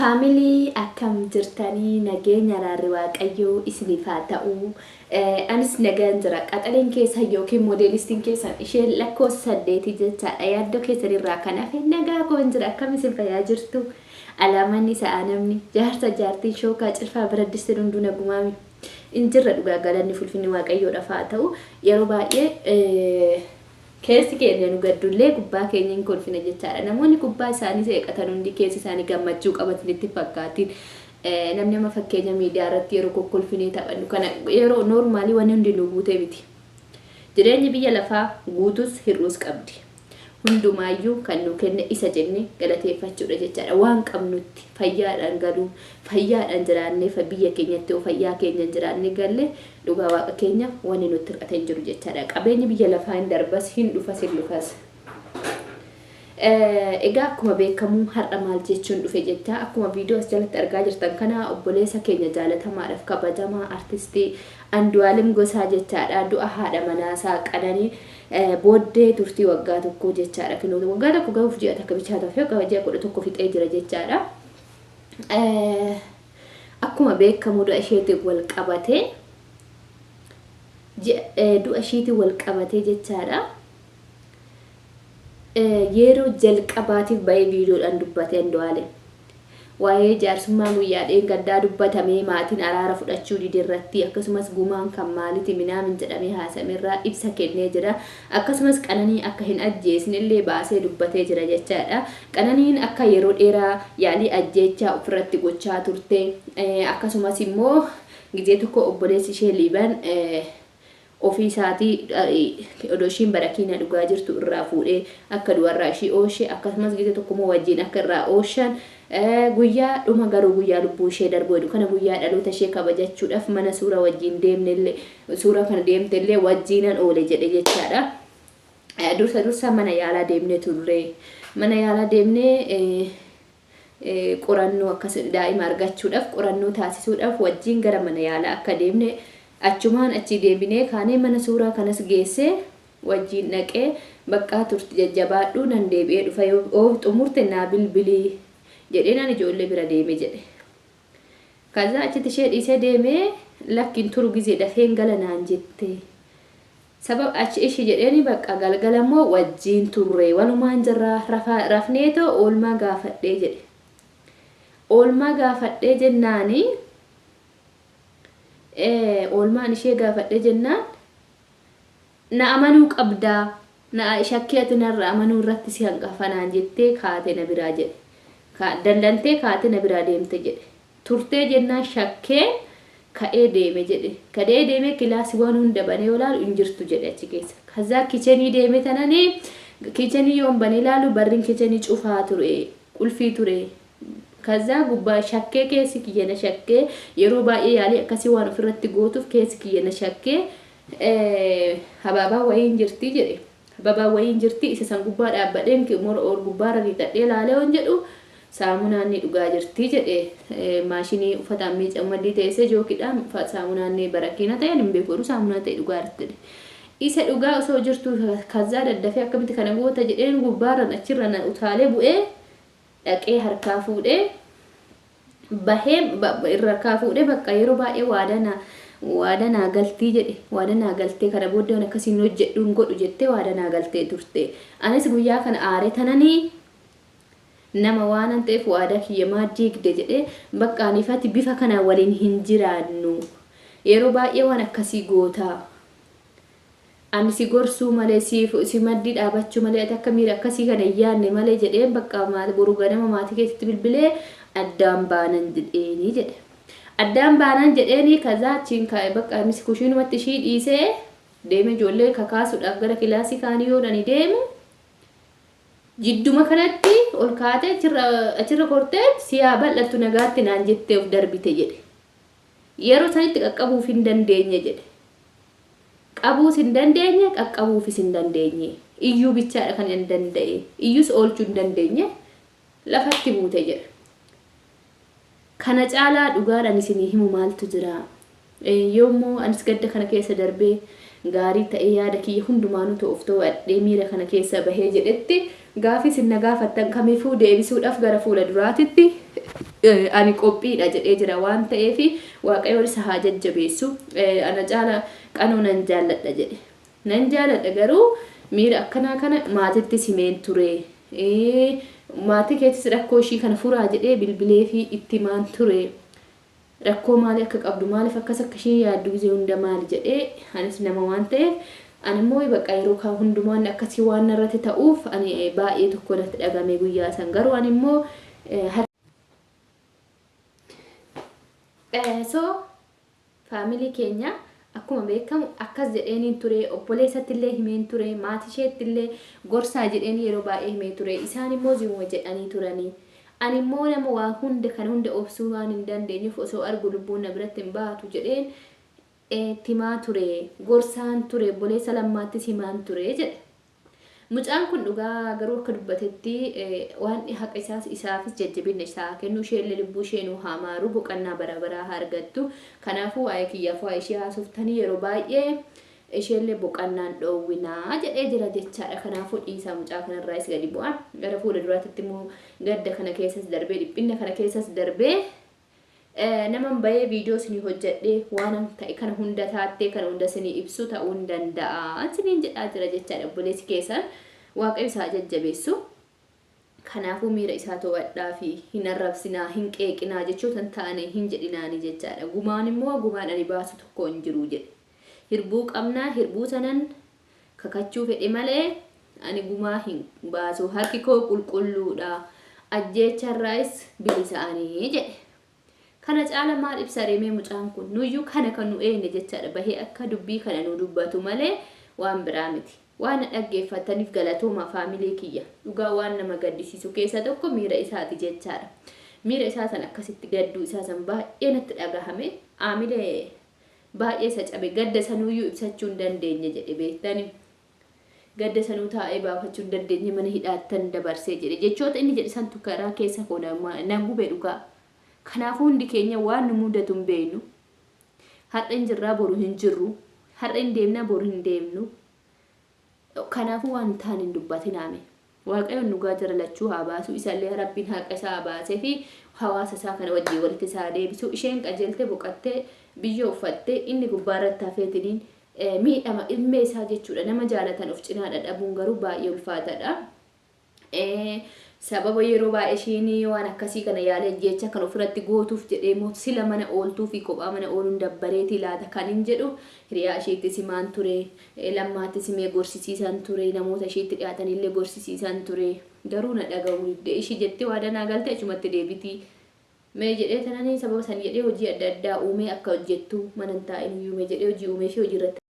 family akkam jirtanii nageenya raarri waaqayyoo isiniif haa ta'u. Anis nagaan jira qaxaleen keessa yookiin modeelistiin keessa ishee lakkoofsa 8 jechaadha. Yaaddoo keessan irraa kan hafe nagaa koon jira akkam isin fayyaa jirtu. Alaamanni sa'a namni jaarsa jaartiin shookaa cirfaa biraddisti hunduu nagumaami. Injirra dhugaa galanni fulfinni waaqayyoodhaaf haa ta'u. Yeroo baay'ee keessi keenya nu gaddullee gubbaa keenya hin kolfine jechaadha. Namoonni gubbaa isaanii seeqatan hundi keessi isaanii gammachuu qabatanii itti fakkaatiin. Namni amma fakkeenya miidiyaa irratti yeroo kokkolfinee taphannu kana yeroo noormaalii wanni hundi nu guutee miti. Jireenyi biyya lafaa guutus hir'uus qabdi. Hundumaayyuu kan nu kenne isa jennee galateeffachuudha jechaadha. Waan qabnutti fayyaadhaan galuu, fayyaadhaan jiraannee biyya keenyatti fayyaa keenya jiraannee galle dhugaa waaqa keenya wanni nutti hir'ate hin jiru jechaadha. Qabeenyi biyya lafaa hin darbas hin dhufas. Egaa akkuma beekamu har'a maal jechuun dhufe jecha akkuma viidiyoo as jalatti argaa jirtan kana obboleessa keenya jaalatamaadhaaf kabajamaa artistii Andualem gosaa jechaadha. Du'a haadha manaasaa Keneni booddee turtii waggaa tokko jechaadha. Kinoo waggaa tokko gahuuf ji'a takka bichaata fi waggaa ji'a 11 fixee jira jechaadha. Akkuma beekamu du'a isheetiin wal qabatee jechaadha. Yeroo jalqabaatiif baay'ee viidiyoodhaan dubbate Andualem. Waa'ee jaarsummaa guyyaadheen gaddaa dubbatamee maatiin araara fudhachuu didirratti akkasumas gumaan kan maaliiti minaamin jedhamee haasamerraa ibsa kennee jira. Akkasumas Keneni akka hin ajjeesnillee baasee dubbatee jira jechaadha. Keneniin akka yeroo dheeraa yaalii ajjeechaa ofirratti gochaa turte. Akkasumas immoo gizee tokko obboleessi ishee Liiban ofii isaatii odoshiin barakiina dhugaa jirtu irraa fuudhee akka du'arraa ishii ooshe akkasumas gizee tokko immoo wajjin akka irraa ooshan guyyaa dhuma garuu guyyaa lubbuu ishee darbuu kana guyyaa dhaloota ishee kabajachuudhaaf mana suura wajjin deemnellee suura kana deemtellee wajjinan oole jedhe jechaadha. Dursa mana yaalaa deemnee turre. Mana yaalaa deemnee qorannoo akkas daa'ima argachuudhaaf qorannoo taasisuudhaaf wajjin gara mana yaalaa akka deemne achumaan achi deebinee kaanee mana suuraa kanas geesse wajjin dhaqee bakka turti jajjabaadhuu nan deebi'ee dhufa yoo xumurte naa bilbilii jedhee nan ijoollee bira deeme jedhe. Kaza achitti ishee dhiisee deemee lakkin turu gizee dafeen gala naan jette. Sabab achi ishee jedheeni bakka galgala immoo wajjin turre walumaan jirra rafneetoo oolmaa gaafadhee jedhe. Oolmaa gaafadhee jennaani oolmaan ishee gaafadhee jennaan na amanuu qabdaa na shakkii ati narra amanuu irratti si hanqafanaan jettee kaate na biraa jedhe. Dallantee kaate na biraa deemte jedhe. Turtee jennaan shakkee ka'ee deeme jedhe. Ka'ee deeme kilaasii waan hunda banee olaalu hin jirtu jedhe achi keessa. Kazaa kichenii deeme tananii kichenii yoon banee ilaalu barriin kichenii cufaa ture qulfii ture. Kaza gubbaa shakkee keessi kiyyana shakkee yeroo baay'ee yaalii akkasii waan ofirratti gootuuf keessi kiyyana shakkee habaabaa wayiin jirti jedhe. Habaabaa wayiin jirti isa san gubbaa dhaabbadheen mora ol gubbaarra riixadhee ilaalee waan jedhu saamunaan ni dhugaa jirti jedhe. Maashinii uffataan miicaa maddii teessee jookiidhaan saamunaan barakiina ta'e hin beeku saamunaa ta'e dhugaa jirti. Isa dhugaa osoo jirtu kaza daddafee akkamitti kana goota jedheen gubbaarran achirran utaalee bu'ee dhaqee harkaa fuudhee bahee irra harkaa fuudhee bakka yeroo baay'ee waadanaa galtii jedhe. Waadanaa galtee kana booddee waan akkasiin hojjedhuun godhu jettee waadanaa galtee turte. Anis guyyaa kana aaree tananii nama waan ta'eef waadaa kiyya diigde jedhee bakka anifatti bifa kana waliin hin jiraannu. Yeroo baay'ee waan akkasii gootaa. Ani si gorsuu malee si maddii dhaabachuu malee akka miira akkasii kana yaanne malee jedhee bakka maal boru ganama maatii keessatti bilbilee addaan baanan jedheeni jedhe. Addaan baanan jedheeni kaza achiin kaa'e bakka anis kushiinumatti ishii dhiisee deeme ijoollee kakaasuudhaaf gara kilaasii kaanii yoodhani deemu. Jidduma kanatti ol kaatee achirra kortee siyaa bal'attu nagaatti naan jettee of darbite jedhe. Yeroo sanitti qaqqabuuf hin dandeenye jedhe. Qabuus hin dandeenye qaqqabuufis hin dandeenye. Iyyuu bichaadha kan hin danda'e. Iyyuus oolchuu hin dandeenye lafatti buute jedhe. Kana caalaa dhugaadhaan isinii himu maaltu jira. Yoommoo anis gadda kana keessa darbee gaarii ta'ee yaada kiyya hundumaanuu ta'uuf ta'uu adhee miira kana keessa bahee jedhetti gaafii sinna gaafattan kamiifuu deebisuudhaaf gara fuula duraatitti ani qophiidha jedhee jira waan ta'eef waaqayyoon isa haa jajjabeessu. Ana caala qanoo nan jaalladha jedhe. Nan jaalladha garuu miira akkanaa kana maatitti simeen ture. Maatii keessatti rakkoo ishii kana furaa jedhee bilbilee fi itti maan ture. Rakkoo maali akka qabdu maaliif akkas akka ishee yaaddu gisee hunda maali jedhee anis nama waan ta'eef ani immoo bakka yeroo kaa hundumaan akkasii waan irratti ta'uuf ani baay'ee tokko natti dhagame guyyaa san garuu ani immoo so family keenya akkuma beekamu akkas jedheeniin ture obboleessatti illee himeen ture maatii isheetti illee gorsaa jedheen yeroo baay'ee himee ture isaan immoo zi'uma jedhanii turanii ani immoo nama waa hunda kan hunda obsuu waan hin dandeenyeef osoo argu lubbuun na biratti hin baatu jedheen timaa ture gorsaan ture obboleessa lammaattis himaan ture jedhe. Mucaan kun dhugaa garuu akka dubbatetti waan haqa isaafis jajjabina isaa kennu ishee lubbuu ishee nu hamaaru boqannaa bara baraa haa argattu. Kanaafuu waa'ee kiyyaaf waa'ee ishee haasoftanii yeroo baay'ee ishee boqannaan dhoowwinaa jedhee jira jechaadha. Kanaafuu dhiisaa mucaa kanarraa is gadi bu'aa gara fuula duraatitti immoo gadda kana keessas darbee dhiphinna kana keessas darbee naman bayee viidiyoo isinii hojjedhee waan ta'e kana hunda taattee kana hunda isinii ibsu ta'uu hin danda'a isiniin jedhaa jira jechaadha. Obboleessi keessan waaqayyo isaa jajjabeessu. Kanaafuu miira isaa to'adhaa fi hin arrabsinaa hin qeeqinaa jechoota ta'anii hin jedhinaanii jechaadha. Gumaan immoo gumaan ani baasu tokko hin jiru jedhe. Hirbuu qabnaa hirbuu sanan kakachuu fedhe malee ani gumaa hin baasu harki koo qulqulluudha ajjeecharraayis bilisaanii jedhe. Kana caala maal ibsa reemee mucaan kun nuyyuu kana kan nu eenne jechaadha bahee akka dubbii kana nu dubbatu malee waan biraa miti. Waan dhaggeeffataniif galatooma faamilee kiyya. Dhugaa waan nama gaddisiisu keessa tokko miira isaati jechaadha. Miira isaa san akkasitti gadduu isaa san baay'ee natti dhagahame aamilee baay'ee isa cabe gadda sanuyyuu ibsachuu hin dandeenye jedhe beektani. Gadda sanuu taa'ee baafachuu hin dandeenye mana hidhaattan dabarsee jedhe jechoota inni jedhe santu karaa keessa koo nan gube dhugaa. Kanaafuu hundi keenya waan nu mudatu hin beeknu. Har'a hin jirraa boru hin jirru. Har'a hin deemnaa boru hin deemnu. Kanaafuu waan taan hin dubbatinaame. Waaqayyoon dhugaa jara lachuu haa baasu. Isallee rabbiin haqa isaa baasee fi hawaasa isaa kana wajjin walitti isaa deebisu. Isheen qajeeltee boqattee biyya uffattee inni gubbaarratti hafeetiniin miidhama ilmee isaa jechuudha. Nama jaalatan of cinaadha dhabuun garuu baay'ee ulfaataadha. Sababa yeroo baay'ee isheen waan akkasii kana yaalee jecha kan ofirratti gootuuf jedhee moo sila mana ooltuu fi kophaa mana ooluun dabbareetii laata kan hin jedhu hiriyaa isheetti simaan ture lammaatti simee gorsisiisan ture namoota isheetti dhiyaatanillee gorsisiisan ture garuu na dhaga'uu didde ishii jettee waadanaa galte achumatti deebitii mee jedhee tananii sababa san jedhee hojii adda addaa uumee akka hojjettu mana hin taa'in iyyuu mee jedhee hojii uumee fi hojii irratti